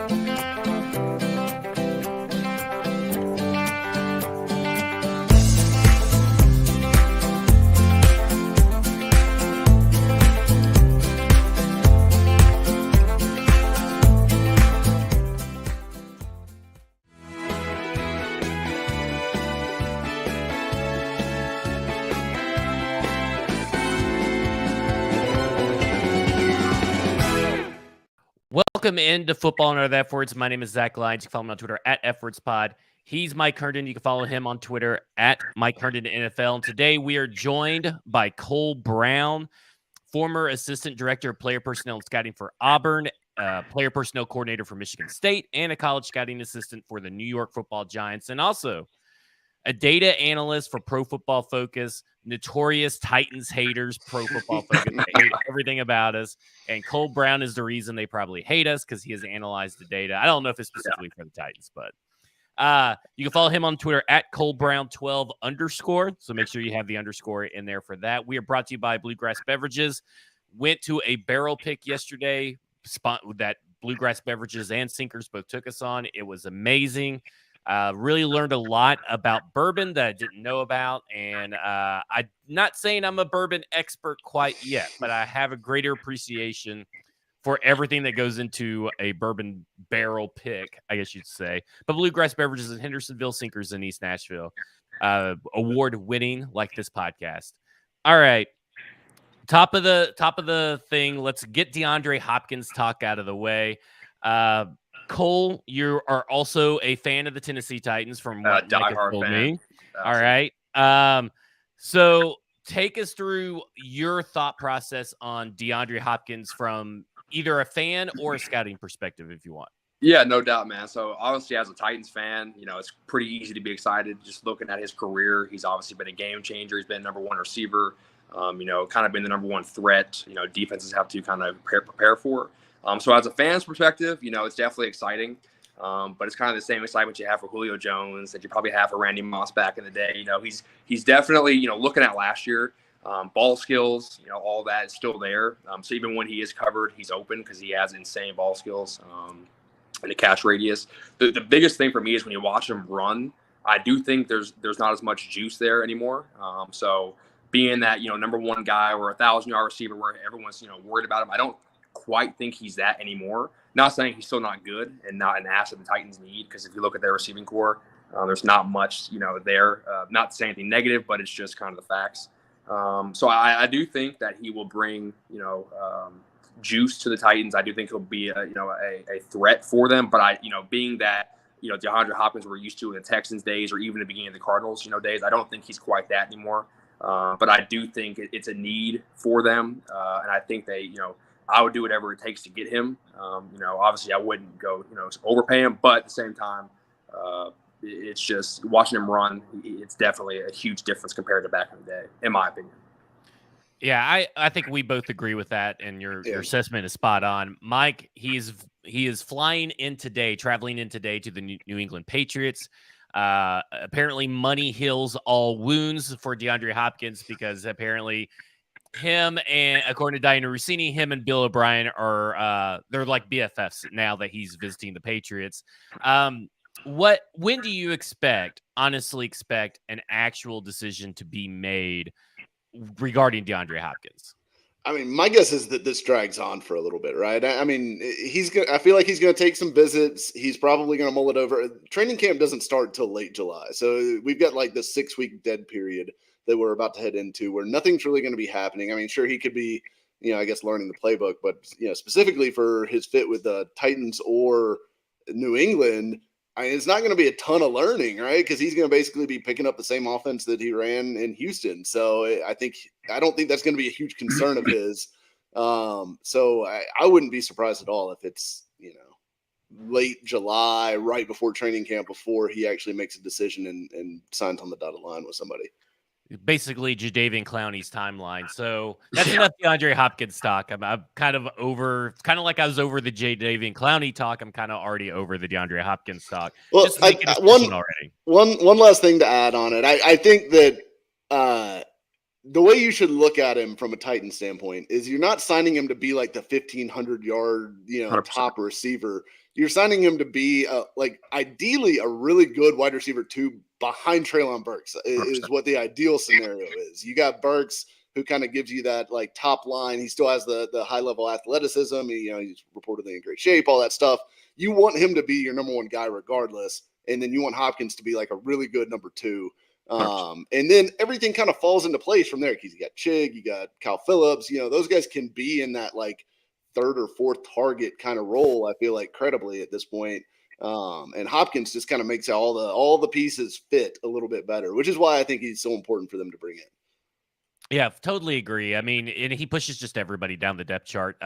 Welcome into Football and Other F-Words. My name is Zach Lyons. You can follow me on Twitter at FWordsPod. He's Mike Herndon. You can follow him on Twitter at Mike Herndon NFL. And today we are joined by Cole Brown, former Assistant Director of Player Personnel and Scouting for Auburn, Player Personnel Coordinator for Michigan State, and a College Scouting Assistant for the New York Football Giants, and also a data analyst for Pro Football Focus, notorious Titans haters, Pro Football Focus. They hate everything about us. And Cole Brown is the reason they probably hate us because he has analyzed the data. I don't know if it's specifically for the Titans, but you can follow him on Twitter at ColeBrown12_. So make sure you have the underscore in there for that. We are brought to you by Bluegrass Beverages. Went to a barrel pick yesterday that Bluegrass Beverages and Sinkers both took us on. It was amazing. Really learned a lot about bourbon that I didn't know about. And I'm not saying I'm a bourbon expert quite yet, but I have a greater appreciation for everything that goes into a bourbon barrel pick, I guess you'd say. But Bluegrass Beverages in Hendersonville, Sinkers in East Nashville. Award-winning like this podcast. All right. Top of the thing. Let's get DeAndre Hopkins talk out of the way. Cole, you are also a fan of the Tennessee Titans from what Mike has told me. All right. So take us through your thought process on DeAndre Hopkins from either a fan or a scouting perspective, if you want. Yeah, no doubt, man. So obviously as a Titans fan, it's pretty easy to be excited just looking at his career. He's obviously been a game changer. He's been number one receiver, kind of been the number one threat, defenses have to kind of prepare for. So as a fan's perspective, it's definitely exciting, but it's kind of the same excitement you have for Julio Jones that you probably have for Randy Moss back in the day. He's definitely, looking at last year, ball skills, all that is still there. So even when he is covered, he's open because he has insane ball skills and a catch radius. The biggest thing for me is when you watch him run, I do think there's not as much juice there anymore. So being that, number one guy or 1,000-yard receiver where everyone's, worried about him, I don't quite think he's that anymore. Not saying he's still not good and not an asset the Titans need, because if you look at their receiving core, there's not much, there. Not to say anything negative, but it's just kind of the facts. So I do think that he will bring, juice to the Titans. I do think he'll be a threat for them. But being that, DeAndre Hopkins we're used to in the Texans days or even the beginning of the Cardinals, days, I don't think he's quite that anymore. But I do think it's a need for them. And I think they, I would do whatever it takes to get him. Obviously I wouldn't go, overpay him, but at the same time, it's just watching him run. It's definitely a huge difference compared to back in the day, in my opinion. Yeah, I think we both agree with that, and your assessment is spot on. Mike, he is traveling in today to the New England Patriots. Apparently money heals all wounds for DeAndre Hopkins, because apparently him and, according to Diana Rossini, him and Bill O'Brien are they're like BFFs now that he's visiting the Patriots. When do you honestly expect an actual decision to be made regarding DeAndre Hopkins? I mean, my guess is that this drags on for a little bit, right? I mean, I feel like he's going to take some visits. He's probably going to mull it over. Training camp doesn't start till late July. So we've got like this 6-week dead period that we're about to head into where nothing's really going to be happening. I mean, sure, he could be, I guess learning the playbook, but, specifically for his fit with the Titans or New England, it's not going to be a ton of learning, right? Because he's going to basically be picking up the same offense that he ran in Houston. So I don't think that's going to be a huge concern of his. So I wouldn't be surprised at all if it's, late July, right before training camp, before he actually makes a decision and signs on the dotted line with somebody. Basically Jadeveon Clowney's timeline. So that's enough DeAndre Hopkins talk. I'm kind of like I was over the Jadeveon Clowney talk. I'm kind of already over the DeAndre Hopkins talk. Well, one last thing to add on it. I think that the way you should look at him from a Titan standpoint is you're not signing him to be like the 1,500-yard, 100%. top receiver. you're signing him to be like ideally a really good wide receiver 2 behind Treylon Burks is 100%. what the ideal scenario is. You got Burks who kind of gives you that like top line. He still has the high level athleticism. He's reportedly in great shape, all that stuff. You want him to be your number 1 guy regardless. And then you want Hopkins to be like a really good number 2. And then everything kind of falls into place from there. Because you got Chig, you got Kyle Phillips, those guys can be in that like 3rd or 4th target kind of role, I feel like, credibly at this point. And Hopkins just kind of makes all the pieces fit a little bit better, which is why I think he's so important for them to bring in. Yeah, totally agree. I mean, and he pushes just everybody down the depth chart.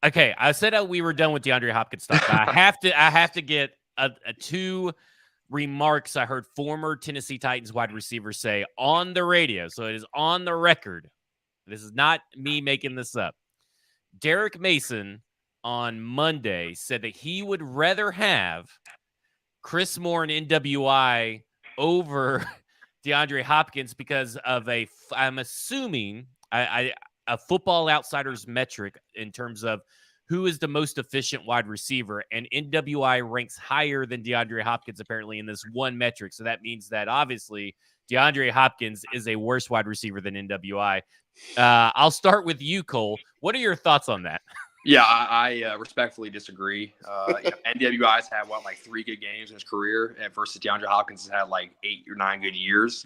Okay, I said we were done with DeAndre Hopkins stuff. I have to get a 2 remarks I heard former Tennessee Titans wide receivers say on the radio. So it is on the record. This is not me making this up. Derek Mason on Monday said that he would rather have Chris Moore and NWI over DeAndre Hopkins because of I'm assuming a Football Outsiders metric in terms of who is the most efficient wide receiver, and NWI ranks higher than DeAndre Hopkins apparently in this one metric. So that means that obviously DeAndre Hopkins is a worse wide receiver than NWI. I'll start with you, Cole. What are your thoughts on that? Yeah, I respectfully disagree. NWI's had like 3 good games in his career, and versus DeAndre Hopkins has had like 8 or 9 good years.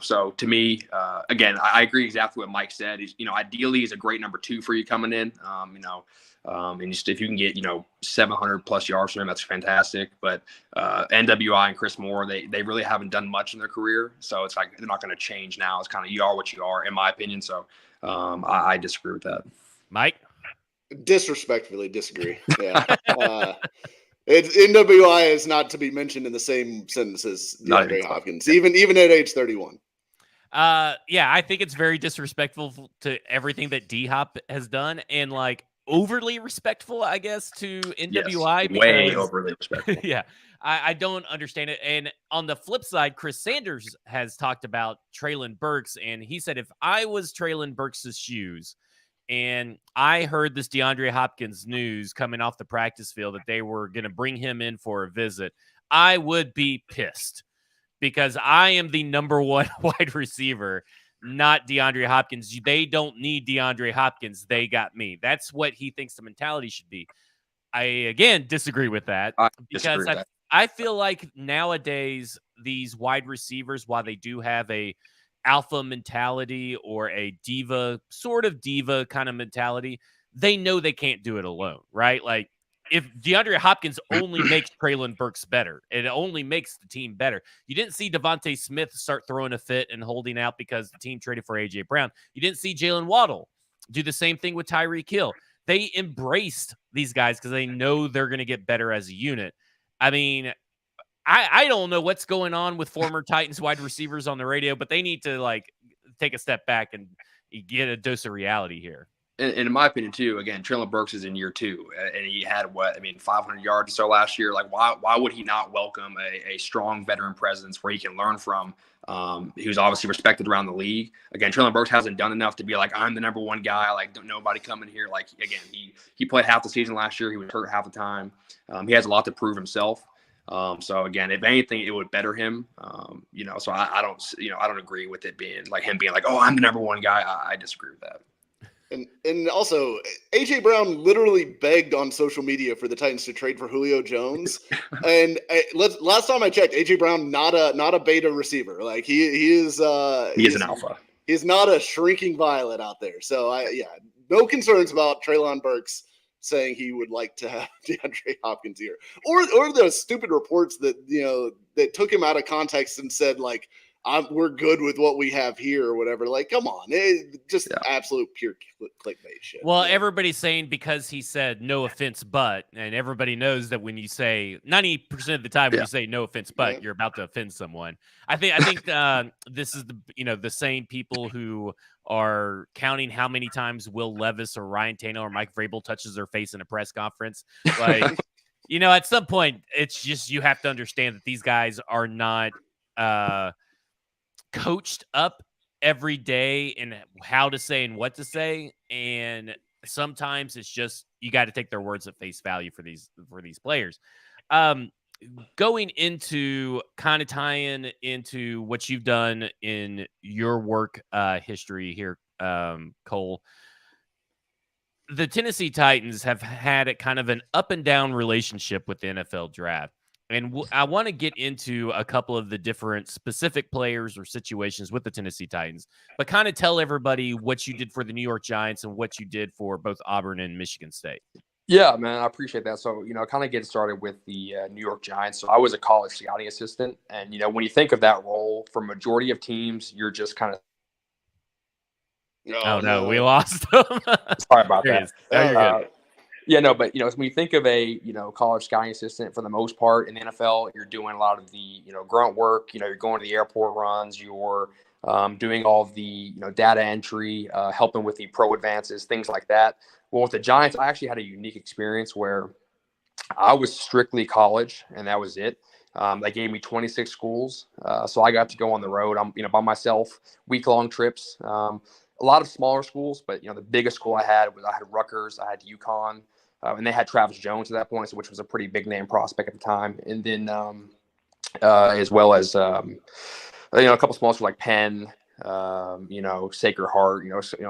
So to me, again, I agree exactly what Mike said. Ideally, he's a great number 2 for you coming in. And just if you can get 700 plus yards from him, that's fantastic. But NWI and Chris Moore, they really haven't done much in their career, so it's like they're not going to change now. It's kind of you are what you are, in my opinion. So I disagree with that. Mike? Disrespectfully disagree. Yeah. NWI is not to be mentioned in the same sentence as DeAndre Hopkins, even at age 31. Yeah, I think it's very disrespectful to everything that D-Hop has done, and like overly respectful, I guess, to NWI. Yes, way overly respectful. Yeah, I don't understand it. And on the flip side, Chris Sanders has talked about Treylon Burks, and he said, if I was Treylon Burks' shoes, and I heard this DeAndre Hopkins news coming off the practice field that they were going to bring him in for a visit, I would be pissed because I am the number 1 wide receiver, not DeAndre Hopkins. They don't need DeAndre Hopkins. They got me. That's what he thinks the mentality should be. I, again, disagree with that because I feel like nowadays these wide receivers, while they do have a alpha mentality or a sort of diva kind of mentality, they know they can't do it alone, right? Like if DeAndre Hopkins only makes Treylon Burks better, it only makes the team better. You didn't see Devontae Smith start throwing a fit and holding out because the team traded for A.J. Brown. You didn't see Jalen Waddle do the same thing with Tyreek Hill. They embraced these guys because they know they're going to get better as a unit. I mean, I don't know what's going on with former Titans wide receivers on the radio, but they need to like take a step back and get a dose of reality here. And in my opinion, too, again, Treylon Burks is in year 2, and he had 500 yards or so last year. Like, why would he not welcome a strong veteran presence where he can learn from? He was obviously respected around the league. Again, Treylon Burks hasn't done enough to be like, I'm the number 1 guy. Like, don't nobody come in here. Like, again, he played half the season last year. He was hurt half the time. He has a lot to prove himself. So again, if anything, it would better him. So I don't agree with it being like him being like, oh, I'm the number 1 guy. I disagree with that. And also, A.J. Brown literally begged on social media for the Titans to trade for Julio Jones. And last time I checked, A.J. Brown not a beta receiver. Like he is an alpha. He's not a shrinking violet out there. So no concerns about Treylon Burks saying he would like to have DeAndre Hopkins here, or those stupid reports that that took him out of context and said like, we're good with what we have here or whatever. Like, come on. Absolute pure clickbait shit. Well, everybody's saying because he said no offense, but, and everybody knows that when you say 90% of the time when you say no offense, but you're about to offend someone. I think this is the same people who are counting how many times Will Levis or Ryan Tannehill or Mike Vrabel touches their face in a press conference. Like, at some point it's just, you have to understand that these guys are not, coached up every day in how to say and what to say. And sometimes it's just you got to take their words at face value for these players. Um, Going into kind of tying into what you've done in your work history here, Cole. The Tennessee Titans have had a kind of an up and down relationship with the NFL draft. And I want to get into a couple of the different specific players or situations with the Tennessee Titans, but kind of tell everybody what you did for the New York Giants and what you did for both Auburn and Michigan State. Yeah, man, I appreciate that. So, kind of get started with the New York Giants. So I was a college scouting assistant. And, when you think of that role, for majority of teams, you're just kind of. Oh, no, we lost him. Sorry about There he that. is. Oh, you're good. Yeah, no, but when you think of a college scouting assistant, for the most part in the NFL, you're doing a lot of the grunt work. You're going to the airport runs. You're doing all of the data entry, helping with the pro advances, things like that. Well, with the Giants, I actually had a unique experience where I was strictly college, and that was it. They gave me 26 schools, so I got to go on the road. I'm by myself, week-long trips. A lot of smaller schools, but the biggest school I had Rutgers, I had UConn. And they had Travis Jones at that point, which was a pretty big name prospect at the time. And then as well as a couple small schools like Penn, Sacred Heart,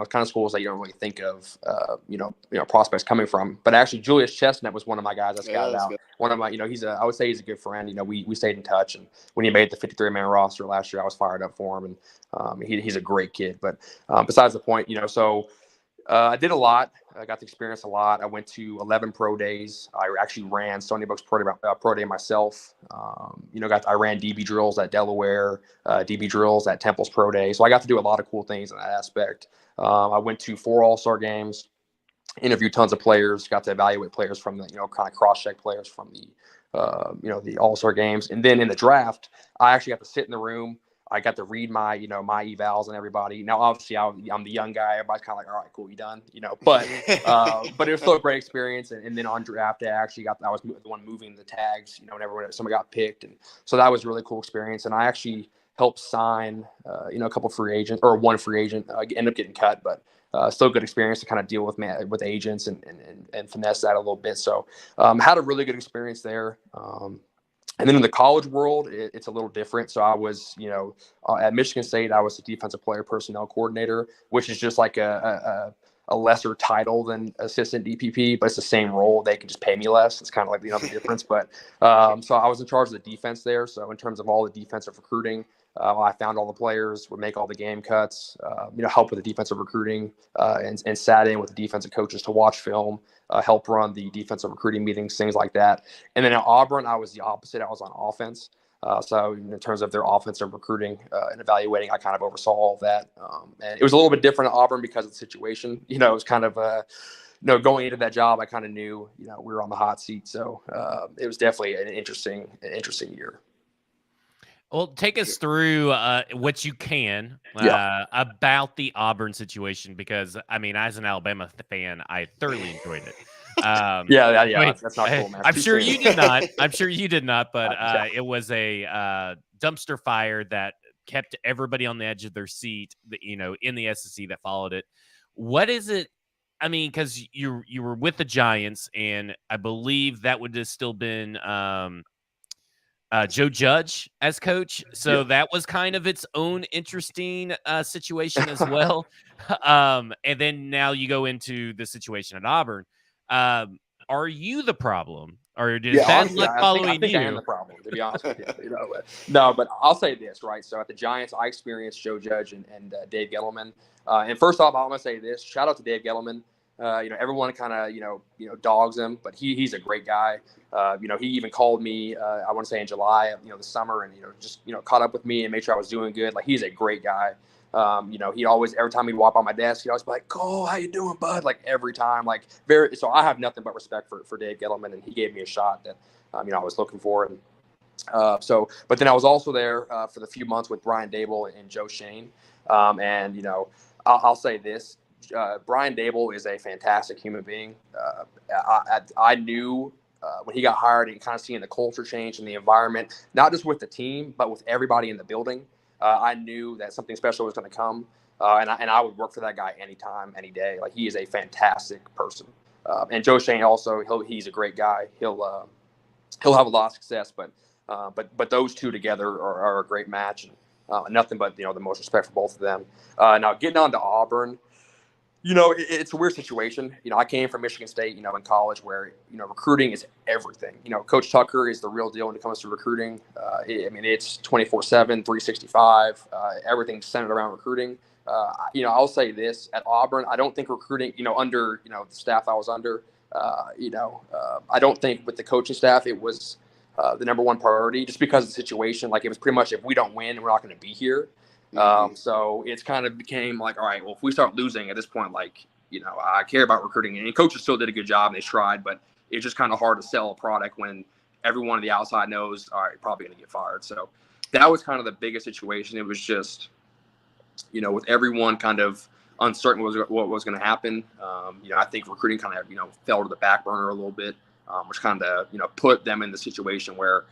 kind of schools that you don't really think of, prospects coming from. But actually, Julius Chestnut was one of my guys I scouted out. Good. One of my, I would say he's a good friend. We stayed in touch, and when he made the 53-man roster last year, I was fired up for him, and he's a great kid. But besides the point, I did a lot. I got to experience a lot. I went to 11 pro days. I actually ran Stony Brook's pro day myself. I ran DB drills at Delaware, DB drills at Temple's pro day. So I got to do a lot of cool things in that aspect. I went to 4 all-star games, interviewed tons of players, got to evaluate players from the, kind of cross-check players from the, the all-star games. And then in the draft, I actually got to sit in the room. I got to read my evals and everybody. Now, obviously, I'm the young guy. Everybody's kind of like, all right, cool, you done, But it was still a great experience. And then on draft day, I was the one moving the tags, whenever somebody got picked, and so that was a really cool experience. And I actually helped sign, a couple free agents, or one free agent. Ended up getting cut, but still good experience to kind of deal with agents and finesse that a little bit. So had a really good experience there. And then in the college world, it's a little different. So I was, at Michigan State, I was the defensive player personnel coordinator, which is just like a lesser title than assistant DPP, but it's the same role. They could just pay me less. It's kind of like the difference. But so I was in charge of the defense there. So in terms of all the defensive recruiting, I found all the players, would make all the game cuts, help with the defensive recruiting, and sat in with the defensive coaches to watch film, help run the defensive recruiting meetings, things like that. And then at Auburn, I was the opposite. I was on offense. So in terms of their offensive recruiting and evaluating, I kind of oversaw all of that. And it was a little bit different at Auburn because of the situation. It was kind of going into that job, I kind of knew, we were on the hot seat. So it was definitely an interesting year. Well, take us through what you can about the Auburn situation, because, as an Alabama fan, I thoroughly enjoyed it. That's not cool, man. I'm sure you did not. I'm sure you did not, but it was a dumpster fire that kept everybody on the edge of their seat, in the SEC that followed it. What is it? Because you were with the Giants, and I believe that would have still been Joe Judge as coach. So that was kind of its own interesting situation as well. And then now you go into the situation at Auburn. Are you the problem, or is bad luck following you? I am the problem, to be honest with you. No, but I'll say this, right? So at the Giants, I experienced Joe Judge and Dave Gettleman. And first off, I want to say this: shout out to Dave Gettleman. Everyone kind of dogs him, but he's a great guy. He even called me, I want to say in July, the summer, and just caught up with me and made sure I was doing good. Like, he's a great guy. He'd always, every time he'd walk by my desk, he'd always be like, "Cole, how you doing, bud?" Like, every time, so I have nothing but respect for Dave Gettleman, and he gave me a shot that, I was looking for. And but then I was also there for the few months with Brian Dable and Joe Shane. I'll say this. Brian Dable is a fantastic human being. I knew when he got hired and kind of seeing the culture change and the environment, not just with the team, but with everybody in the building. I knew that something special was going to come. and I would work for that guy anytime, any day. Like, he is a fantastic person. And Joe Shane also, he's a great guy. He'll have a lot of success, but those two together are a great match, and nothing but the most respect for both of them. Now getting on to Auburn, it's a weird situation. I came from Michigan State, in college, where recruiting is everything. Coach Tucker is the real deal when it comes to recruiting. It's 24/7, 365. Everything's centered around recruiting. I'll say this: at Auburn, I don't think recruiting, under the staff I was under, I don't think with the coaching staff it was the number one priority, just because of the situation. Like, it was pretty much, if we don't win, we're not going to be here. So it's kind of became like, all right, well, if we start losing at this point, I care about recruiting, and coaches still did a good job and they tried, but it's just kind of hard to sell a product when everyone on the outside knows, all right, probably going to get fired. So that was kind of the biggest situation. It was just, with everyone kind of uncertain what was going to happen. I think recruiting kind of, fell to the back burner a little bit, which kind of, put them in the situation where,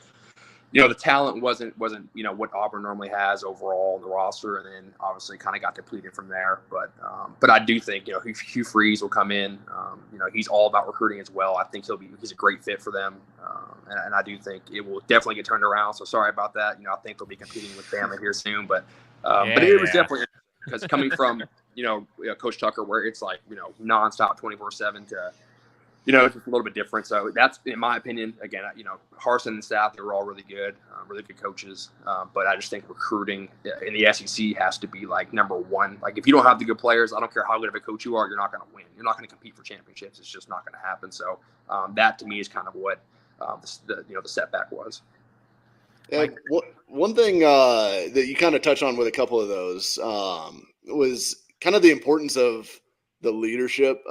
the talent wasn't what Auburn normally has overall in the roster, and then obviously kind of got depleted from there. But I do think Hugh Freeze will come in. He's all about recruiting as well. I think he's a great fit for them, and I do think it will definitely get turned around. So sorry about that. I think they'll be competing with Bama here soon, but it was definitely, because coming from Coach Tucker, where it's like nonstop 24/7 to it's just a little bit different. So that's, in my opinion, again, Harsin and staff, they were all really good coaches. But I just think recruiting in the SEC has to be like number one. Like, if you don't have the good players, I don't care how good of a coach you are, you're not going to win. You're not going to compete for championships. It's just not going to happen. So that to me is kind of what the setback was. And one thing that you kind of touched on with a couple of those was kind of the importance of the leadership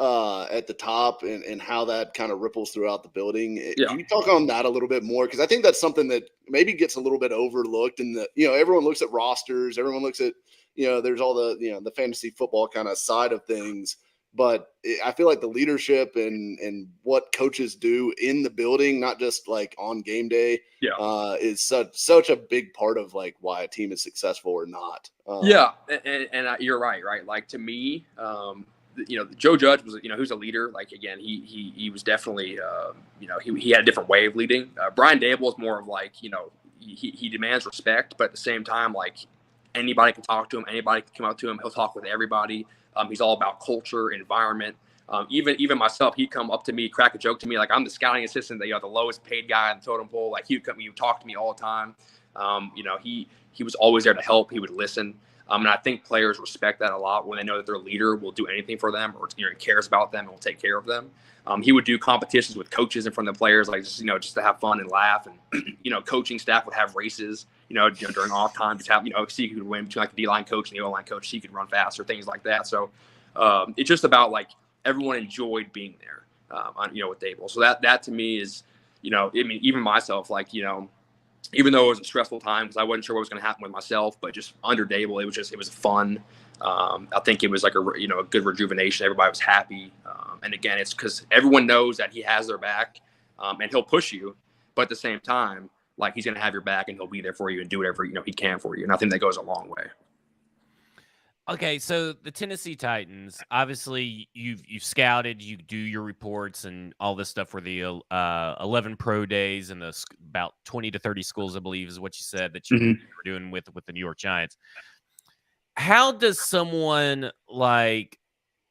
at the top and how that kind of ripples throughout the building. Yeah. Can you talk on that a little bit more? Because I think that's something that maybe gets a little bit overlooked. And everyone looks at rosters, everyone looks at there's all the the fantasy football kind of side of things. But I feel like the leadership and what coaches do in the building, not just like on game day, is such a big part of like why a team is successful or not. And you're right. Like, to me, Joe Judge was, who's a leader. Like, again, he was definitely, he had a different way of leading. Brian Dable is more of like, he demands respect, but at the same time, like, anybody can talk to him, anybody can come up to him. He'll talk with everybody. He's all about culture, environment. Even myself, he'd come up to me, crack a joke to me. Like, I'm the scouting assistant, the lowest paid guy on the totem pole. Like, he would talk to me all the time. He was always there to help. He would listen. And I think players respect that a lot when they know that their leader will do anything for them, or cares about them and will take care of them. He would do competitions with coaches in front of the players, like just to have fun and laugh. And coaching staff would have races, during off time, just have see who could win between like the D-line coach and the O-line coach. So he could run faster, things like that. So it's just about like everyone enjoyed being there, with Dable. So that to me is, even myself, like even though it was a stressful time because I wasn't sure what was going to happen with myself, but just under Dable, it was fun. I think it was like a good rejuvenation. Everybody was happy. And again, it's because everyone knows that he has their back, and he'll push you, but at the same time, like, he's going to have your back and he'll be there for you and do whatever, he can for you. And I think that goes a long way. Okay, so the Tennessee Titans, obviously you've scouted, you do your reports and all this stuff for the 11 pro days and the about 20 to 30 schools, I believe, is what you said that you were doing with the New York Giants. How does someone like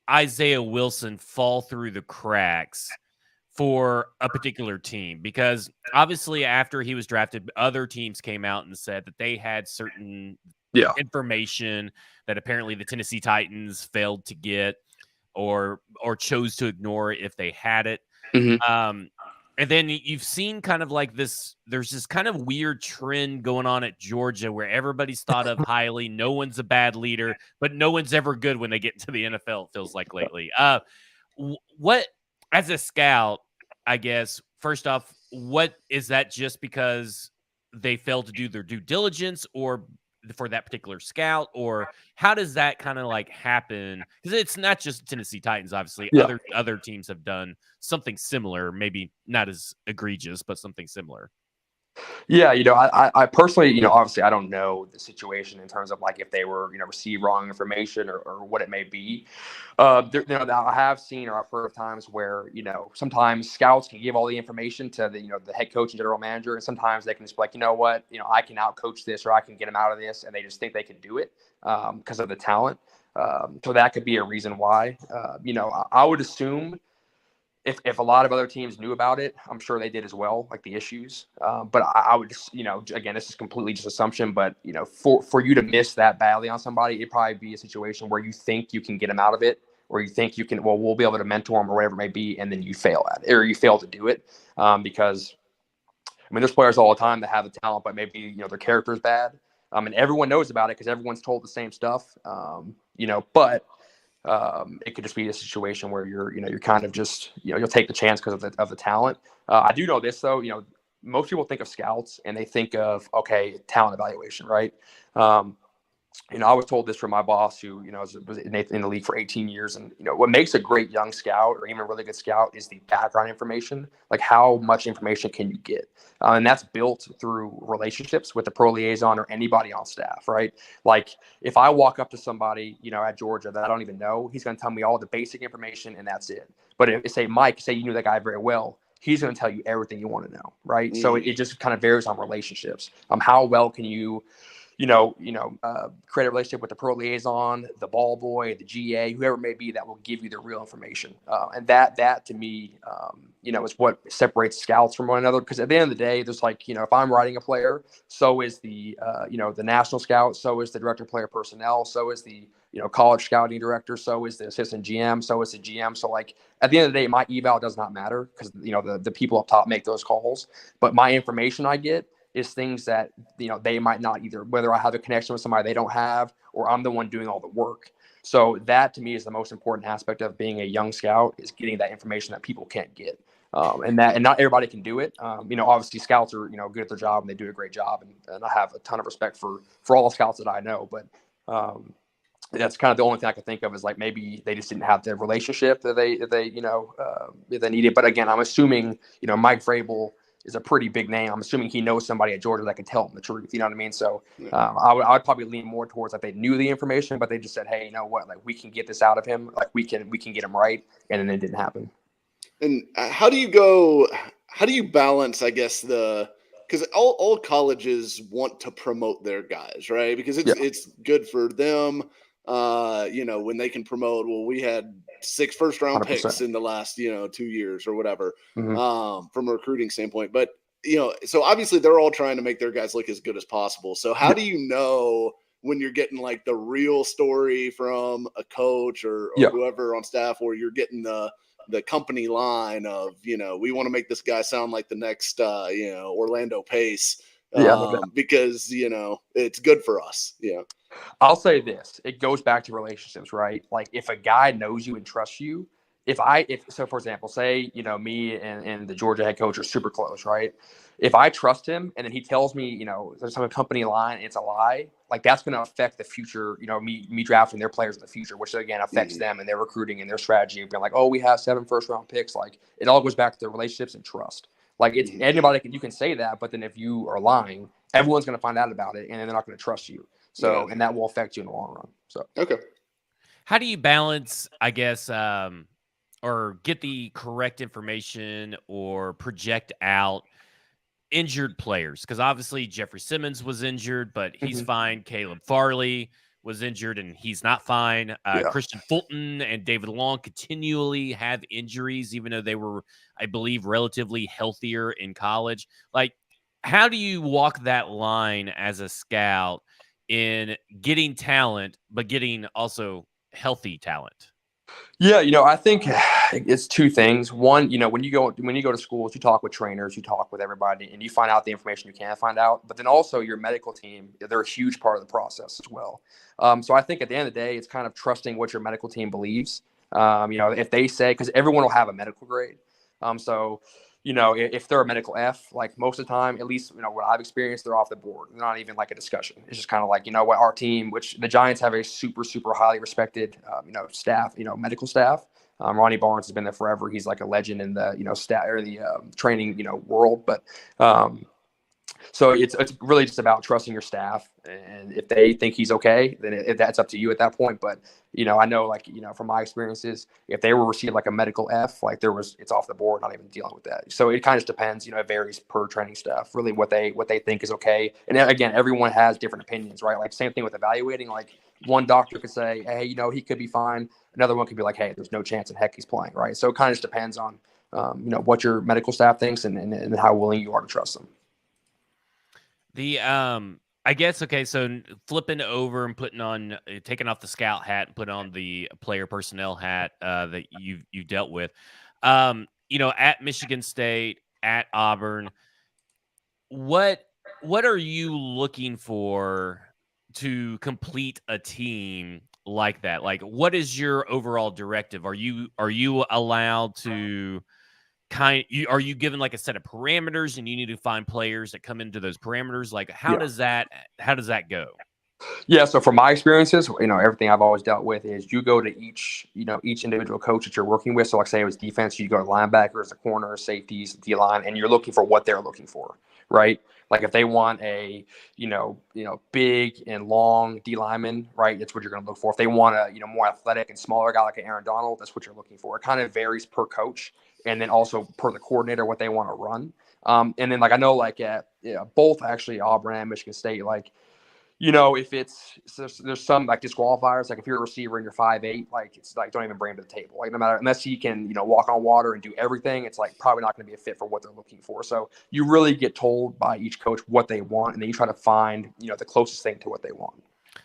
Isaiah Wilson fall through the cracks for a particular team? Because obviously after he was drafted, other teams came out and said that they had certain information that apparently the Tennessee Titans failed to get or chose to ignore if they had it. And then you've seen kind of like this, there's this kind of weird trend going on at Georgia where everybody's thought of highly. No one's a bad leader, but no one's ever good when they get into the NFL, it feels like lately. What, as a scout, I guess, first off, what is that, just because they failed to do their due diligence or for that particular scout, or how does that kind of like happen? Because it's not just Tennessee Titans, obviously. Other teams have done something similar, maybe not as egregious, but something similar. Yeah, I personally, obviously I don't know the situation in terms of like if they were, receive wrong information or what it may be. I have seen or I've heard of times where, sometimes scouts can give all the information to the head coach and general manager, and sometimes they can just be like, you know what, I can out coach this or I can get them out of this, and they just think they can do it because of the talent. So that could be a reason why. I would assume if a lot of other teams knew about it, I'm sure they did as well, like the issues. But I would just, again, this is completely just assumption, but, for you to miss that badly on somebody, it'd probably be a situation where you think you can get them out of it, or you think you can, well, we'll be able to mentor them or whatever it may be, and then you fail at it, or you fail to do it. Because, there's players all the time that have the talent, but maybe, their character is bad. And everyone knows about it because everyone's told the same stuff, but it could just be a situation where you're kind of just, you'll take the chance because of the talent. I do know this though, most people think of scouts and they think of, okay, talent evaluation, right? I was told this from my boss who, was in the league for 18 years. And, what makes a great young scout or even a really good scout is the background information. Like how much information can you get? And that's built through relationships with the pro liaison or anybody on staff, right? Like if I walk up to somebody, at Georgia that I don't even know, he's going to tell me all the basic information and that's it. But if say Mike, say you knew that guy very well, he's going to tell you everything you want to know, right? Mm-hmm. So it just kind of varies on relationships. How well can you create a relationship with the pro liaison, the ball boy, the GA, whoever it may be that will give you the real information. And that to me, is what separates scouts from one another. Because at the end of the day, there's like, if I'm writing a player, so is the national scout, so is the director of player personnel, so is the, college scouting director, so is the assistant GM, so is the GM. So like at the end of the day, my eval does not matter because, the people up top make those calls. But my information I get is things that, they might not either, whether I have a connection with somebody they don't have, or I'm the one doing all the work. So that to me is the most important aspect of being a young scout, is getting that information that people can't get. And not everybody can do it. Obviously scouts are, good at their job and they do a great job. And I have a ton of respect for all the scouts that I know, but, that's kind of the only thing I could think of is like maybe they just didn't have the relationship that they needed. But again, I'm assuming, Mike Vrabel is a pretty big name. I'm assuming he knows somebody at Georgia that can tell him the truth. You know what I mean? So I would probably lean more towards like they knew the information, but they just said, hey, you know what? Like we can get this out of him. Like we can get him right. And then it didn't happen. And how do you balance, I guess, because all colleges want to promote their guys, right? Because it's good for them. When they can promote, well, we had 6 first-round 100%. picks in the last, 2 years or whatever, Mm-hmm. from a recruiting standpoint. But, so obviously they're all trying to make their guys look as good as possible. So how do you know when you're getting like the real story from a coach or whoever on staff, or you're getting the company line of, we want to make this guy sound like the next, Orlando Pace, because, it's good for us. I'll say this, it goes back to relationships, right? Like if a guy knows you and trusts you, so for example, say, me and the Georgia head coach are super close, right? If I trust him and then he tells me, there's some company line, it's a lie, like that's going to affect the future, me drafting their players in the future, which again affects them and their recruiting and their strategy of being like, oh, we have 7 first-round picks. Like it all goes back to the relationships and trust. Like it's anybody you can say that, but then if you are lying, everyone's going to find out about it and then they're not going to trust you. So, and that will affect you in the long run. So, okay. How do you balance, I guess, or get the correct information or project out injured players? Because obviously Jeffrey Simmons was injured, but he's fine. Caleb Farley was injured and he's not fine. Christian Fulton and David Long continually have injuries, even though they were, I believe, relatively healthier in college. Like, how do you walk that line as a scout in getting talent, but getting also healthy talent? Yeah, I think it's 2 things. One, when you go to schools, you talk with trainers, you talk with everybody, and you find out the information you can find out. But then also your medical team, they're a huge part of the process as well. So I think at the end of the day, it's kind of trusting what your medical team believes. If they say, because everyone will have a medical grade. So if they're a medical F, like most of the time, at least, what I've experienced, they're off the board. They're not even like a discussion. It's just kind of like, what our team, which the Giants have a super, super highly respected, staff, medical staff. Ronnie Barnes has been there forever. He's like a legend in the, staff or the training, world. But So it's really just about trusting your staff, and if they think he's okay, then that's up to you at that point. But I know, like, from my experiences, if they were receiving like a medical F, like it's off the board, not even dealing with that. So it kind of depends. It varies per training staff, really what they think is okay. And again, everyone has different opinions, right? Like same thing with evaluating. Like one doctor could say, hey, he could be fine. Another one could be like, hey, there's no chance in heck he's playing, right? So it kind of just depends on what your medical staff thinks and how willing you are to trust them. I guess, okay, so flipping over and taking off the scout hat and putting on the player personnel hat that you've dealt with, at Michigan State, at Auburn, what are you looking for to complete a team like that? Like, what is your overall directive? Are you allowed to are you given like a set of parameters and you need to find players that come into those parameters? Like, how does that go? Yeah. So from my experiences, everything I've always dealt with is you go to each individual coach that you're working with. So like say it was defense, you go to linebackers, the corners, safeties, D-line, and you're looking for what they're looking for, right? Like if they want a, big and long D lineman, right? That's what you're going to look for. If they want a, more athletic and smaller guy like an Aaron Donald, that's what you're looking for. It kind of varies per coach and then also per the coordinator, what they want to run. And then like, I know like at both actually Auburn and Michigan State, like, if there's some like disqualifiers, like if you're a receiver and you're 5'8", like it's like don't even bring him to the table. Like no matter unless he can, walk on water and do everything, it's like probably not going to be a fit for what they're looking for. So you really get told by each coach what they want, and then you try to find, the closest thing to what they want.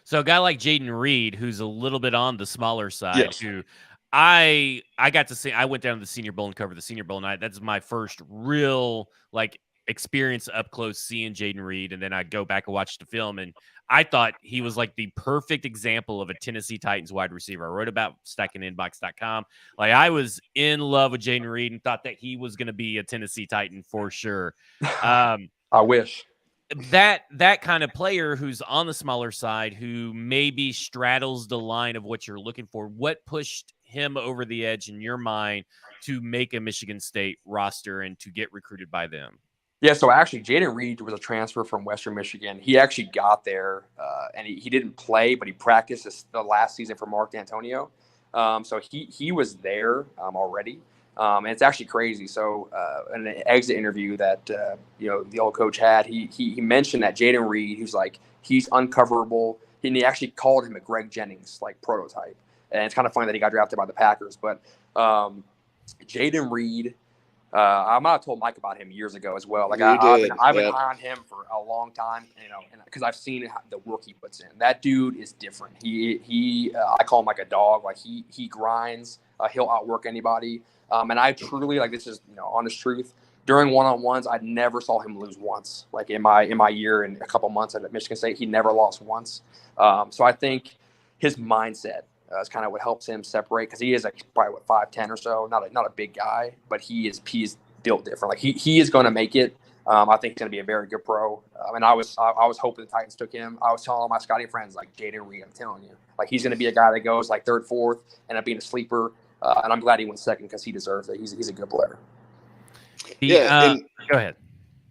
So a guy like Jaden Reed, who's a little bit on the smaller side, yes. who I got to see, I went down to the Senior Bowl and covered the Senior Bowl night. That's my first real experience up close seeing Jaden Reed, and then I go back and watch the film, and I thought he was like the perfect example of a Tennessee Titans wide receiver. I wrote about stackinginbox.com. Like I was in love with Jaden Reed and thought that he was going to be a Tennessee Titan for sure. I wish. That kind of player who's on the smaller side, who maybe straddles the line of what you're looking for, what pushed him over the edge in your mind to make a Michigan State roster and to get recruited by them? Yeah, so actually, Jaden Reed was a transfer from Western Michigan. He actually got there, and he didn't play, but he practiced the last season for Mark D'Antonio. So he was there already, and it's actually crazy. So in an exit interview that the old coach had, he mentioned that Jaden Reed, he's uncoverable, and he actually called him a Greg Jennings like prototype. And it's kind of funny that he got drafted by the Packers, but Jaden Reed. I might have told Mike about him years ago as well. Like I've been on him for a long time, and because I've seen the work he puts in. That dude is different. He I call him like a dog. Like he grinds. He'll outwork anybody. And I truly, like, this is honest truth. During one-on-ones, I never saw him lose once. Like in my year and a couple months at Michigan State, he never lost once. So I think his mindset is kind of what helps him separate, because he is like probably 5'10" or so, not a big guy, but he's built different. Like he is going to make it. I think he's going to be a very good pro. And I was hoping the Titans took him. I was telling all my Scotty friends, like, Jaden Reed, I'm telling you, like, he's going to be a guy that goes like third, fourth, and up being a sleeper. And I'm glad he went second because he deserves it. He's a good player. Go ahead.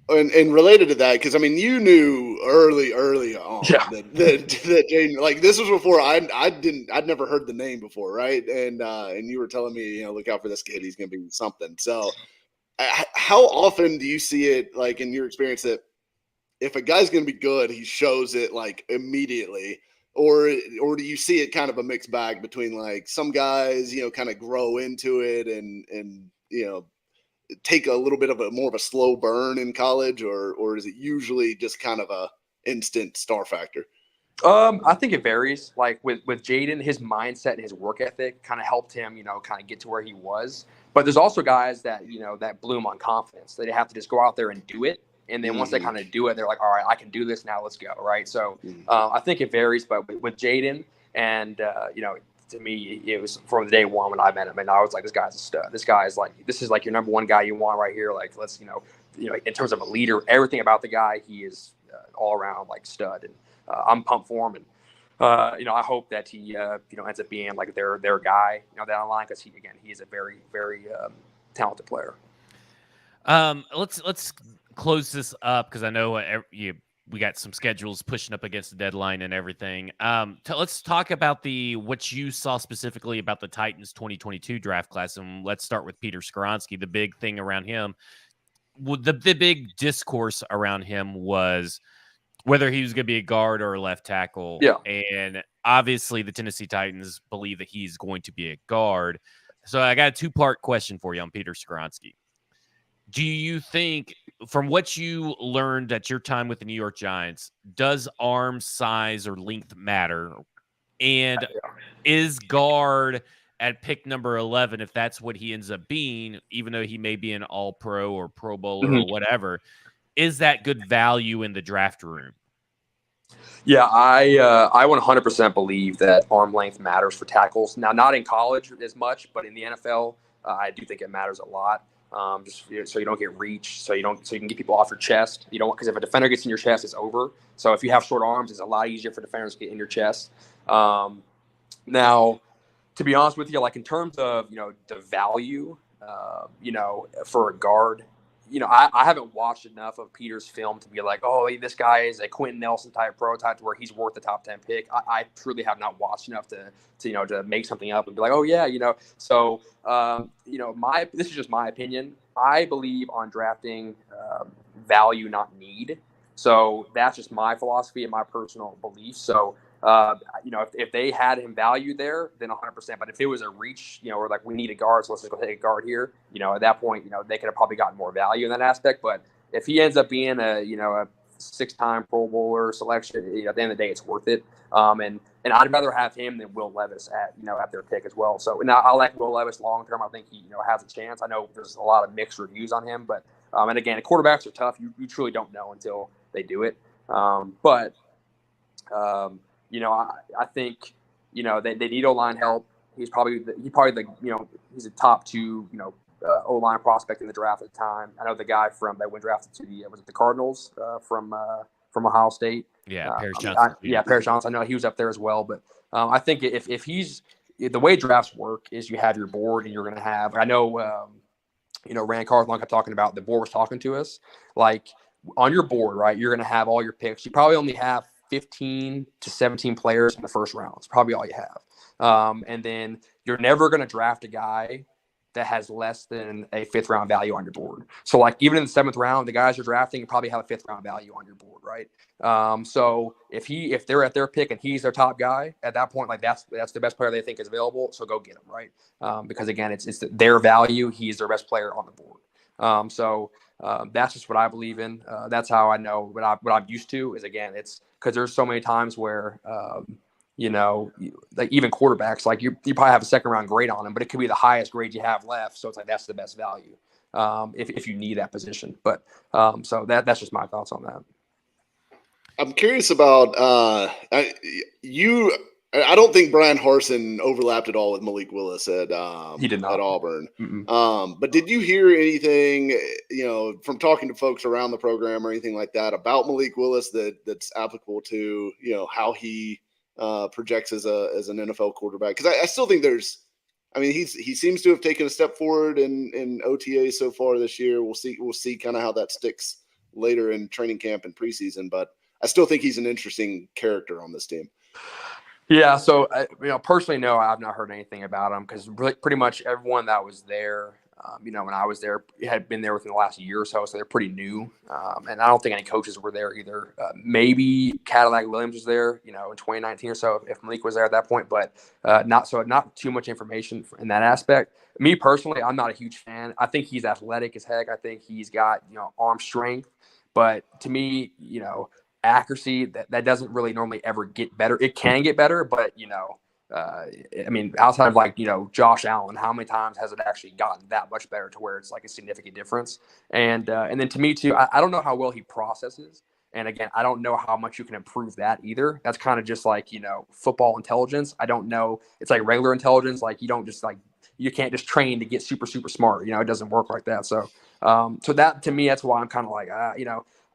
And related to that, because I mean, you knew early on that Jaden, like, this was before I'd never heard the name before, right? And you were telling me, look out for this kid, he's going to be something. So, how often do you see it, like, in your experience, that if a guy's going to be good, he shows it like immediately, or do you see it kind of a mixed bag between, like, some guys, kind of grow into it and take a little bit of more of a slow burn in college, or is it usually just kind of a instant star factor? I think it varies. Like with Jaden, his mindset and his work ethic kind of helped him, kind of get to where he was. But there's also guys that, that bloom on confidence. They have to just go out there and do it. And then once they kind of do it, they're like, all right, I can do this now. Let's go. Right. So I think it varies. But with Jaden and, to me, it was from day one when I met him, and I was like, this guy's a stud. This is like your number one guy you want right here. Like, let's, in terms of a leader, everything about the guy, he is all around like stud. And I'm pumped for him. And, I hope that he, ends up being like their guy, down the line, because he is a very, very talented player. Let's close this up because I know we got some schedules pushing up against the deadline and everything. Let's talk about what you saw specifically about the Titans 2022 draft class, and let's start with Peter Skoronski. The big thing around him, the big discourse around him was whether he was going to be a guard or a left tackle. Yeah. And obviously the Tennessee Titans believe that he's going to be a guard. So I got a two-part question for you on Peter Skoronski. Do you think, from what you learned at your time with the New York Giants, does arm size or length matter? And is guard at pick number 11, if that's what he ends up being, even though he may be an all-pro or Pro Bowler or whatever, is that good value in the draft room? Yeah, I 100% believe that arm length matters for tackles. Now, not in college as much, but in the NFL, I do think it matters a lot. Just so you don't get reach, so you can get people off your chest. You don't, because if a defender gets in your chest, it's over. So if you have short arms, it's a lot easier for defenders to get in your chest. Now, to be honest with you, like in terms of the value, for a guard. I haven't watched enough of Peter's film to be like, oh, this guy is a Quentin Nelson type prototype to where he's worth the top 10 pick. I truly have not watched enough to make something up and be like, oh yeah, So, this is just my opinion. I believe on drafting value, not need. So that's just my philosophy and my personal belief. So, if they had him valued there, then 100%. But if it was a reach, or like we need a guard, so let's just go take a guard here. At that point, they could have probably gotten more value in that aspect. But if he ends up being a 6-time Pro Bowler selection, at the end of the day, it's worth it. And I'd rather have him than Will Levis at their pick as well. So, and I like Will Levis long term. I think he has a chance. I know there's a lot of mixed reviews on him, but and again, quarterbacks are tough. You truly don't know until they do it. I think, they need O-line help. He's probably he's a top 2, O-line prospect in the draft at the time. I know the guy that went drafted to the Cardinals from Ohio State. Yeah, Paris Johnson. Paris Johnson. I know he was up there as well. But I think if he's the way drafts work is you have your board and you're going to have. I know, Rand Carthon kept talking about the board was talking to us. Like on your board, right? You're going to have all your picks. You probably only have 15 to 17 players in the first round. It's probably all you have. And then you're never going to draft a guy that has less than a 5th round value on your board. So like even in the 7th round, the guys you're drafting, you probably have a 5th round value on your board, right? So if they're at their pick and he's their top guy at that point, like that's the best player they think is available. So go get him, right? Because again, it's their value. He's their best player on the board. So that's just what I believe in. That's how I know what I'm used to is, again, it's because there's so many times where, like even quarterbacks, like you probably have a 2nd round grade on them, but it could be the highest grade you have left. So it's like, that's the best value if you need that position. But so that's just my thoughts on that. I'm curious about I don't think Brian Harsin overlapped at all with Malik Willis at he did not. At Auburn. But did you hear anything, from talking to folks around the program or anything like that about Malik Willis that's applicable to how he projects as an NFL quarterback? Because I still think he seems to have taken a step forward in OTA so far this year. We'll see kind of how that sticks later in training camp and preseason, but I still think he's an interesting character on this team. Yeah, so personally, no, I've not heard anything about him because pretty much everyone that was there, when I was there, had been there within the last year or so they're pretty new. And I don't think any coaches were there either. Maybe Cadillac Williams was there, in 2019 or so, if Malik was there at that point, but not too much information in that aspect. Me personally, I'm not a huge fan. I think he's athletic as heck. I think he's got arm strength, but to me, accuracy that doesn't really normally ever get better. It can get better, but outside of Josh Allen, how many times has it actually gotten that much better to where it's like a significant difference? And then to me too, I don't know how well he processes. And again, I don't know how much you can improve that either. That's kind of just like, football intelligence. I don't know. It's like regular intelligence. Like you can't just train to get super, super smart. It doesn't work like that. So that to me, that's why I'm kind of like,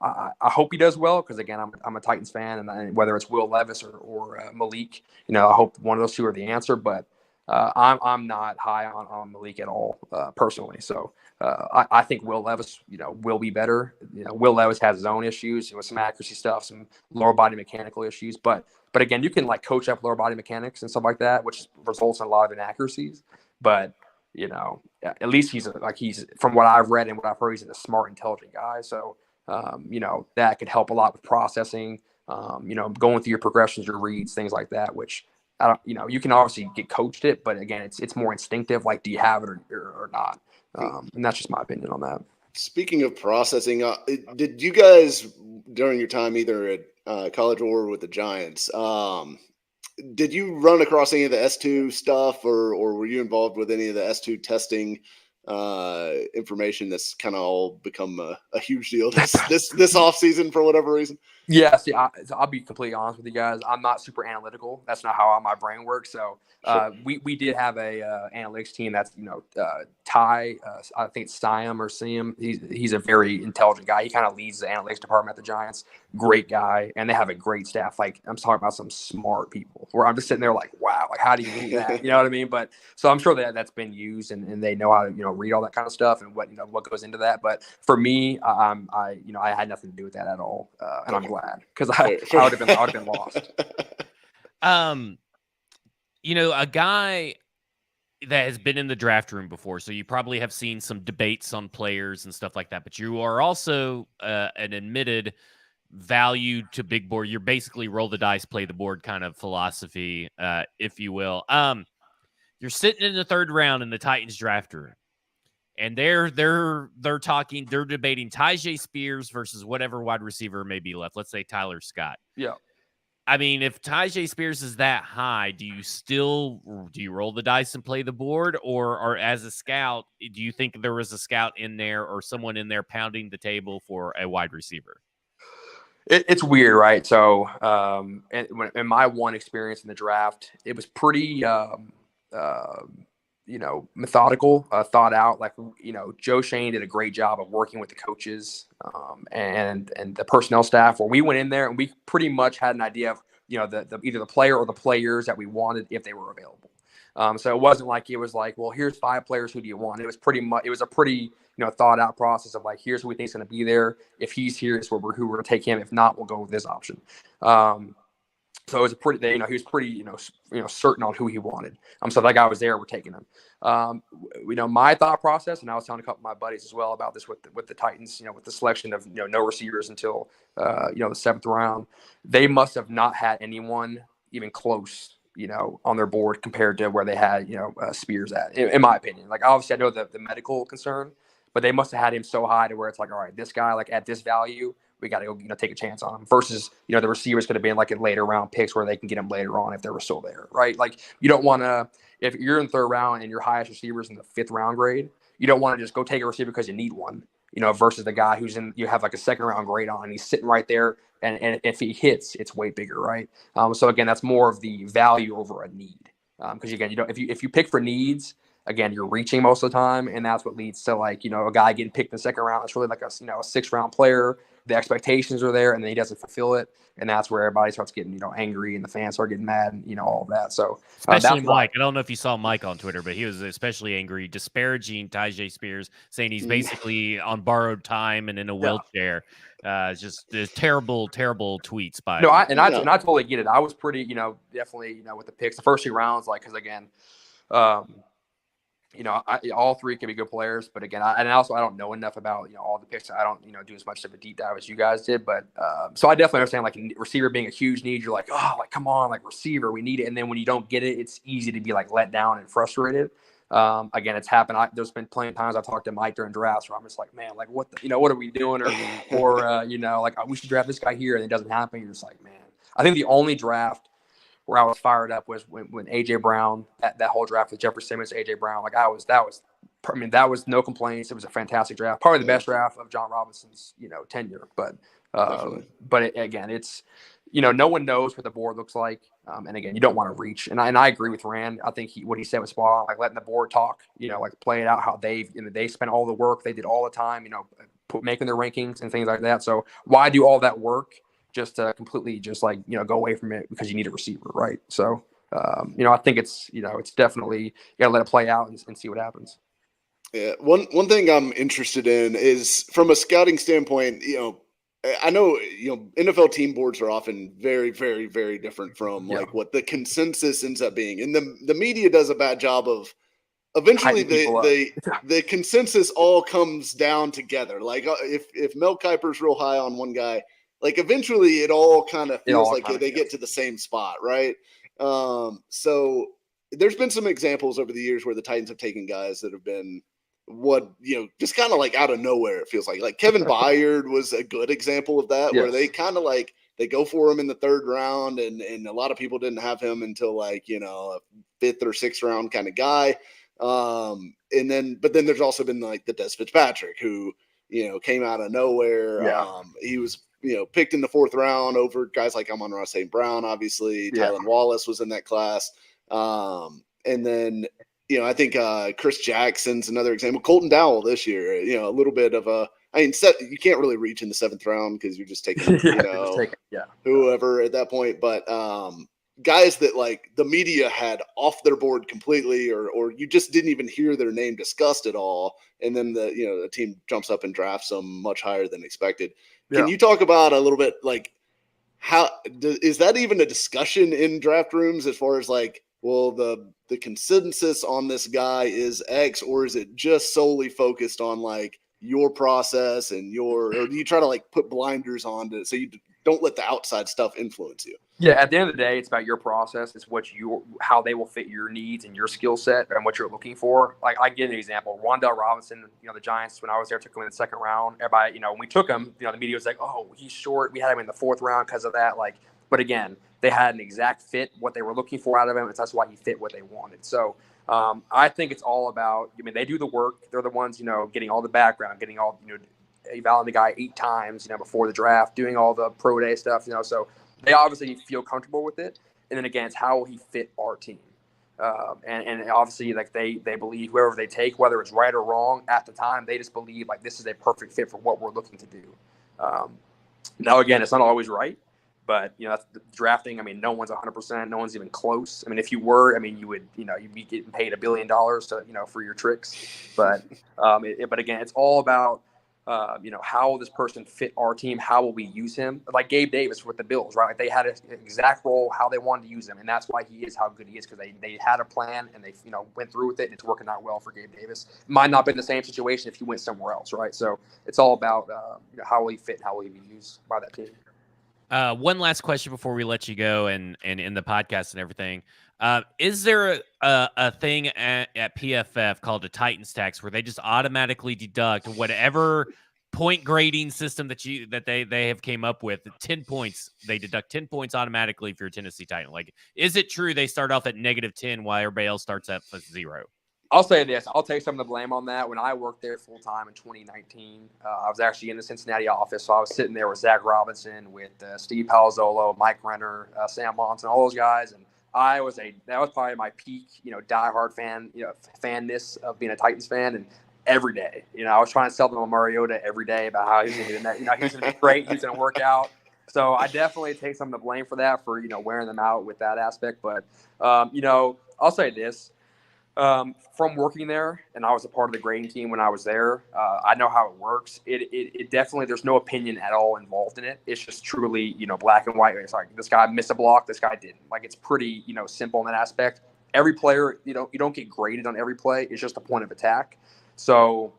I hope he does well because, again, I'm a Titans fan, and whether it's Will Levis or Malik, I hope one of those two are the answer. But I'm not high on Malik at all, personally. So I think Will Levis, will be better. Will Levis has his own issues with some accuracy stuff, some lower body mechanical issues. But again, you can like coach up lower body mechanics and stuff like that, which results in a lot of inaccuracies. But at least he's from what I've read and what I've heard, he's a smart, intelligent guy. So that could help a lot with processing. Going through your progressions, your reads, things like that, which I don't, you can obviously get coached it, but again, it's more instinctive. Like, do you have it or not? And that's just my opinion on that. Speaking of processing, did you guys during your time either at college or with the Giants, did you run across any of the S2 stuff, or were you involved with any of the S2 testing information that's kind of all become a huge deal this off season for whatever reason? Yeah, see, I'll be completely honest with you guys. I'm not super analytical. That's not how my brain works. So we did have a analytics team that's Ty. I think it's Siam or Siam. He's a very intelligent guy. He kind of leads the analytics department at the Giants. Great guy, and they have a great staff. Like, I'm talking about some smart people. Where I'm just sitting there like, wow, like how do you do that? You know what I mean? But so I'm sure that's been used, and they know how to read all that kind of stuff and what goes into that. But for me, I had nothing to do with that at all, and I'm glad, because I would have been lost. A guy that has been in the draft room before, so you probably have seen some debates on players and stuff like that, but you are also an admitted value to big board. You're basically roll the dice, play the board kind of philosophy, if you will. You're sitting in the third round in the Titans draft room, and they're debating Tyjae Spears versus whatever wide receiver may be left. Let's say Tyler Scott. Yeah. I mean, if Tyjae Spears is that high, do you roll the dice and play the board, or as a scout, do you think there was a scout in there or someone in there pounding the table for a wide receiver? It's weird, right? So, in my one experience in the draft, it was pretty, methodical, thought out. Like, Joe Shane did a great job of working with the coaches and the personnel staff, where we went in there and we pretty much had an idea of, either the player or the players that we wanted if they were available. So it wasn't like it was like, well, here's 5 players, who do you want? It was a pretty thought out process of like, here's who we think is going to be there. If he's here, it's who we're going to take him. If not, we'll go with this option. So it was he was pretty, certain on who he wanted. So that guy was there, we're taking him. My thought process, and I was telling a couple of my buddies as well about this with the Titans, with the selection of, no receivers until, the 7th round. They must have not had anyone even close, on their board compared to where they had, Spears at, in my opinion. Like, obviously I know the medical concern, but they must have had him so high to where it's like, all right, this guy, like at this value, we got to go, take a chance on him, versus, the receivers could have been like in later round picks where they can get him later on if they were still there, right? Like, you don't want to, if you're in 3rd round and your highest receivers in the 5th round grade, you don't want to just go take a receiver because you need one, versus the guy you have like a 2nd round grade on, and he's sitting right there, and if he hits, it's way bigger, right? So again, that's more of the value over a need, because again, if you pick for needs, again, you're reaching most of the time, and that's what leads to like, a guy getting picked in the 2nd round. It's really like a 6th round player. The expectations are there, and then he doesn't fulfill it, and that's where everybody starts getting, angry, and the fans start getting mad, and all of that. So especially Mike. I don't know if you saw Mike on Twitter, but he was especially angry, disparaging Tyjae Spears, saying he's basically on borrowed time and in a wheelchair. Just terrible, terrible tweets by him. I totally get it. I was pretty, definitely, with the picks, the first 2 rounds, like, because again, all 3 can be good players, but again, I don't know enough about, all the picks. I don't, do as much of a deep dive as you guys did, but so I definitely understand, like, receiver being a huge need. You're like, oh, like, come on, like, receiver, we need it. And then when you don't get it, it's easy to be like let down and frustrated. Again, it's happened. There's been plenty of times I've talked to Mike during drafts where I'm just like, man, like, what are we doing? Or like, we should draft this guy here, and it doesn't happen. You're just like, man. I think the only draft where I was fired up was when AJ Brown, that whole draft with Jeffrey Simmons, AJ Brown, like that was no complaints. It was a fantastic draft, probably the best draft of John Robinson's, tenure. But again, it's, no one knows what the board looks like. And again, you don't want to reach. And I agree with Rand. I think what he said was spot on, like letting the board talk, like play it out how they spent all the work, they did all the time, making their rankings and things like that. So why do all that work just to completely just like, go away from it because you need a receiver, right? So I think it's definitely you got to let it play out and see what happens. Yeah, one thing I'm interested in is from a scouting standpoint. I know NFL team boards are often very, very, very different from Yeah. like what the consensus ends up being, and the media does a bad job of eventually Hyping people up. the consensus all comes down together. Like if Mel Kiper's real high on one guy, like eventually it all kind of feels like they get to the same spot, right? So there's been some examples over the years where the Titans have taken guys that have been just kind of like out of nowhere. It feels like Kevin Byard was a good example of that, where they kind of like they go for him in the third round, and a lot of people didn't have him until like a fifth or sixth round kind of guy. But then there's also been like the Des Fitzpatrick, who came out of nowhere. He was picked in the fourth round over guys like Amon-Ra St. Brown. Obviously, Tylan Wallace was in that class. And then I think Chris Jackson's another example. Colton Dowell this year, a little bit of a. I mean, you can't really reach in the seventh round because you're just taking whoever at that point. But guys that like the media had off their board completely, or you just didn't even hear their name discussed at all, and then the team jumps up and drafts them much higher than expected. Can you talk about a little bit like how is that even a discussion in draft rooms as far as like, well, the consensus on this guy is X, or is it just solely focused on like your process and or do you try to like put blinders on to so you don't let the outside stuff influence you? Yeah, at the end of the day, it's about your process. It's how they will fit your needs and your skill set and what you're looking for. Like I give an example, Wan'Dale Robinson. The Giants, when I was there, took him in the second round. Everybody, when we took him, the media was like, "Oh, he's short." We had him in the fourth round because of that. Like, but again, they had an exact fit what they were looking for out of him, and that's why he fit what they wanted. So I think it's all about. I mean, they do the work. They're the ones, getting all the background, getting all, evaluating the guy 8 times, before the draft, doing all the pro day stuff, So they obviously feel comfortable with it. And then again, it's how will he fit our team? And obviously, like they believe whoever they take, whether it's right or wrong at the time, they just believe like this is a perfect fit for what we're looking to do. Now, again, it's not always right, but that's the drafting. I mean, no one's 100%. No one's even close. I mean, if you were, I mean, you would, you'd be getting paid $1 billion to, for your tricks. But, but again, it's all about. How will this person fit our team? How will we use him? Like Gabe Davis with the Bills, right? Like they had an exact role, how they wanted to use him. And that's why he is how good he is, because they had a plan and they, went through with it, and it's working out well for Gabe Davis. It might not have been the same situation if he went somewhere else, right? So it's all about how will he fit and how will he be used by that team. One last question before we let you go and in the podcast and everything. Is there a thing at PFF called a Titans tax where they just automatically deduct whatever point grading system that they have came up with? 10 points, they deduct 10 points automatically if you're a Tennessee Titan. Like, is it true they start off at -10 while everybody else starts at 0? I'll say this. I'll take some of the blame on that. When I worked there full time in 2019, I was actually in the Cincinnati office. So I was sitting there with Zach Robinson, with Steve Palazzolo, Mike Renner, Sam Monson, all those guys. And that was probably my peak, diehard fanness of being a Titans fan. And every day, I was trying to sell them a Mariota every day about how he's going to be, he's going to be great. He's going to work out. So I definitely take some of the blame for that, for, wearing them out with that aspect. But, I'll say this. From working there, and I was a part of the grading team when I was there, I know how it works. It definitely, there's no opinion at all involved in it. It's just truly, black and white. It's like, this guy missed a block, this guy didn't. Like, it's pretty, simple in that aspect. Every player, you don't get graded on every play. It's just a point of attack. So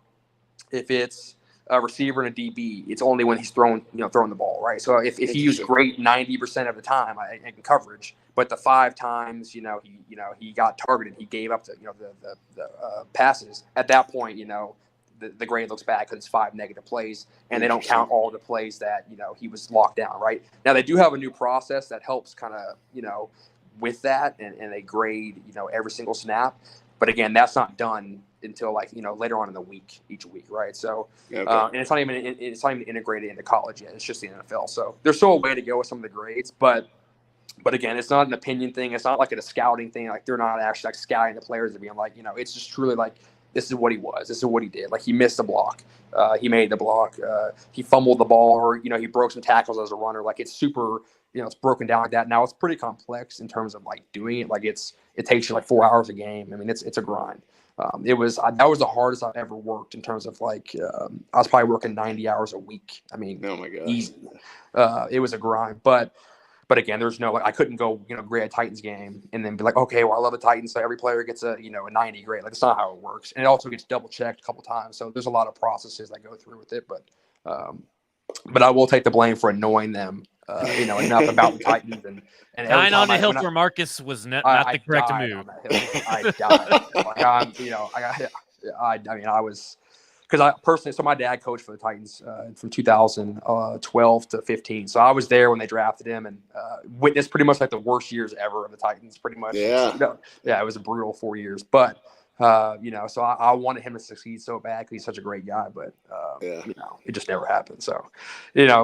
if it's a receiver and a DB, it's only when he's throwing the ball, right? So if he's great 90% of the time in coverage, but the 5 times, he got targeted, he gave up the passes. At that point, the grade looks bad because it's 5 negative plays, and they don't count all the plays that he was locked down. Right now, they do have a new process that helps kind of with that, and they grade every single snap. But again, that's not done until later on in the week, each week, right? So, and it's not even integrated into college yet. It's just the NFL. So there's still a way to go with some of the grades, but again, it's not an opinion thing. It's not like a scouting thing. Like, they're not actually scouting the players and being like, it's just truly like this is what he was. This is what he did. Like, he missed the block. He made the block. He fumbled the ball, or, he broke some tackles as a runner. Like, it's super, it's broken down like that. Now, it's pretty complex in terms of, like, doing it. Like, it takes you, like, 4 hours a game. I mean, it's a grind. That was the hardest I've ever worked in terms of, like, I was probably working 90 hours a week. I mean, oh my God, easy. It was a grind, but again, there's no, like, I couldn't go, grade a Titans game and then be like, okay, well, I love the Titans, so every player gets a 90 grade. Like, that's not how it works. And it also gets double checked a couple times. So there's a lot of processes that go through with it. But I will take the blame for annoying them, enough about the Titans. And dying on the hill for Marcus was not the correct move. I died. I was. Because I personally, so my dad coached for the Titans from 2012 to 15. So I was there when they drafted him and witnessed pretty much like the worst years ever of the Titans, pretty much. Yeah. It was a brutal 4 years. But, so I wanted him to succeed so bad because he's such a great guy. But, it just never happened. So,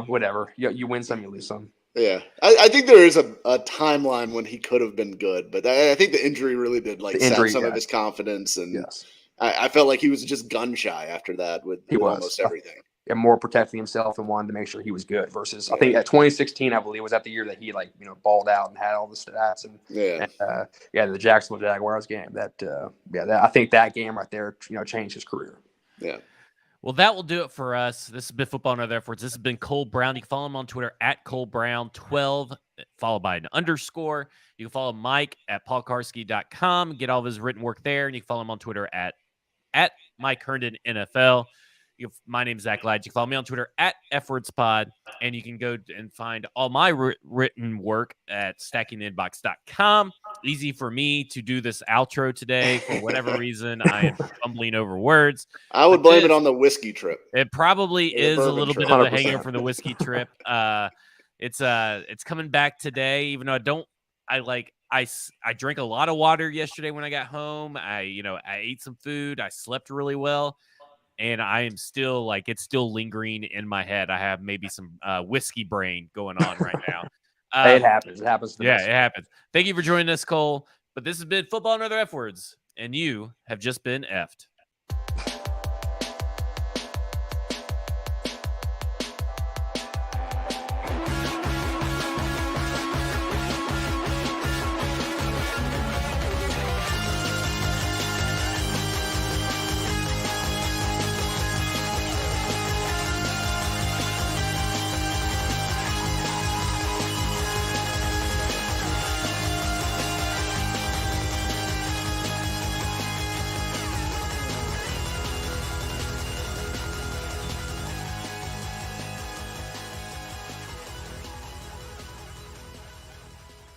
whatever. You win some, you lose some. Yeah, I think there is a timeline when he could have been good. But I think the injury really did sap some of his confidence. And yes. I felt like he was just gun shy after that with almost everything. And more protecting himself and wanted to make sure he was good versus I think at 2016, I believe, was that the year that he balled out and had all the stats and the Jacksonville Jaguars game I think that game right there, changed his career. Yeah. Well, that will do it for us. This has been Football and Other Efforts. This has been Cole Brown. You can follow him on Twitter at ColeBrown12, followed by an underscore. You can follow Mike at paulkarski.com, get all of his written work there. And you can follow him on Twitter at Mike Herndon NFL. My name is Zach Lydes. You can follow me on Twitter at FWordsPod, and you can go and find all my written work at stackingtheinbox.com. Easy for me to do this outro today. For whatever reason, I am fumbling over words. I would blame it on the whiskey trip. It probably is a little bit of a 100%. hangover from the whiskey trip. It's coming back today, even though I drank a lot of water yesterday when I got home. I ate some food. I slept really well. And I am still it's still lingering in my head. I have maybe some whiskey brain going on right now. It happens. It happens. It happens. Thank you for joining us, Cole. But this has been Football and Other F Words, and you have just been effed.